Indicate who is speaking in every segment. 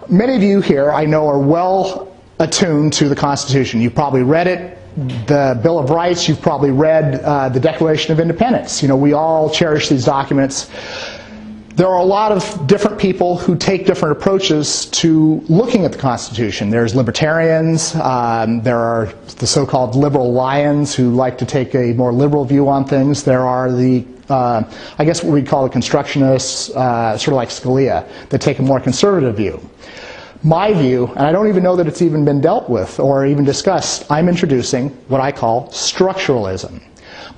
Speaker 1: Many of you here, I know, are well attuned to the Constitution. You've probably read it, the Bill of Rights, you've probably read the Declaration of Independence. You know, we all cherish these documents. There are a lot of different people who take different approaches to looking at the Constitution. There's libertarians, there are the so-called liberal lions who like to take a more liberal view on things. There are the, I guess what we call the constructionists, sort of like Scalia, that take a more conservative view. My view, and I don't even know that it's even been dealt with or even discussed, I'm introducing what I call structuralism.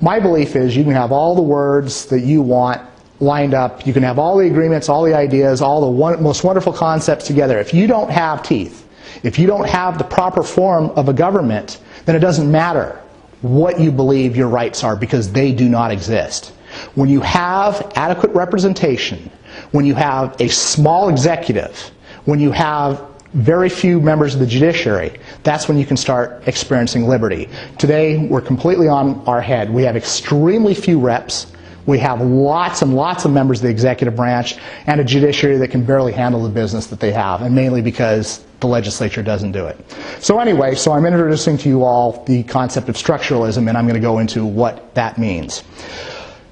Speaker 1: My belief is you can have all the words that you want lined up, you can have all the agreements, all the ideas, all the most wonderful concepts together. If you don't have teeth, if you don't have the proper form of a government, then it doesn't matter what you believe your rights are, because they do not exist. When you have adequate representation, when you have a small executive, when you have very few members of the judiciary, that's when you can start experiencing liberty. Today, we're completely on our head. We have extremely few reps. We have lots and lots of members of the executive branch and a judiciary that can barely handle the business that they have, and mainly because the legislature doesn't do it. So anyway, I'm introducing to you all the concept of structuralism, and I'm going to go into what that means.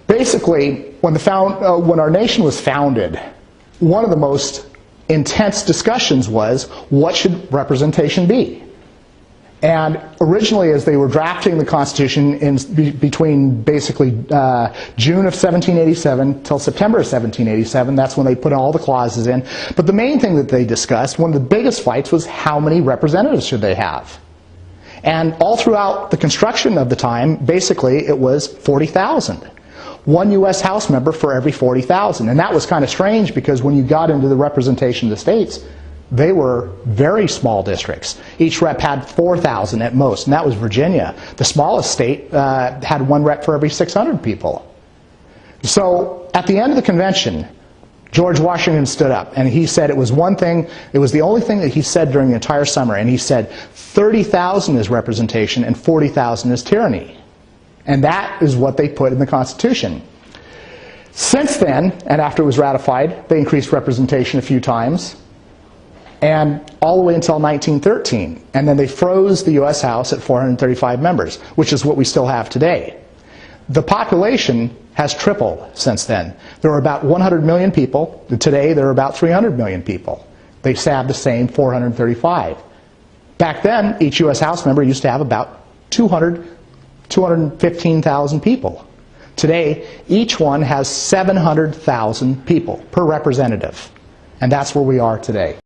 Speaker 1: Basically, when our nation was founded, one of the most intense discussions was, what should representation be? And originally, as they were drafting the Constitution between basically June of 1787 till September of 1787, that's when they put all the clauses in. But the main thing that they discussed, one of the biggest fights, was how many representatives should they have? And all throughout the construction of the time, basically it was 40,000. One U.S. House member for every 40,000. And that was kind of strange, because when you got into the representation of the states, they were very small districts. Each rep had 4,000 at most, and that was Virginia. The smallest state had one rep for every 600 people. So at the end of the convention, George Washington stood up, and he said it was one thing, it was the only thing that he said during the entire summer, and he said 30,000 is representation and 40,000 is tyranny. And that is what they put in the Constitution. Since then, and after it was ratified, they increased representation a few times, and all the way until 1913. And then they froze the U.S. House at 435 members, which is what we still have today. The population has tripled since then. There are about 100 million people. Today, there are about 300 million people. They have the same 435. Back then, each U.S. House member used to have about 215,000 people. Today, each one has 700,000 people per representative. And that's where we are today.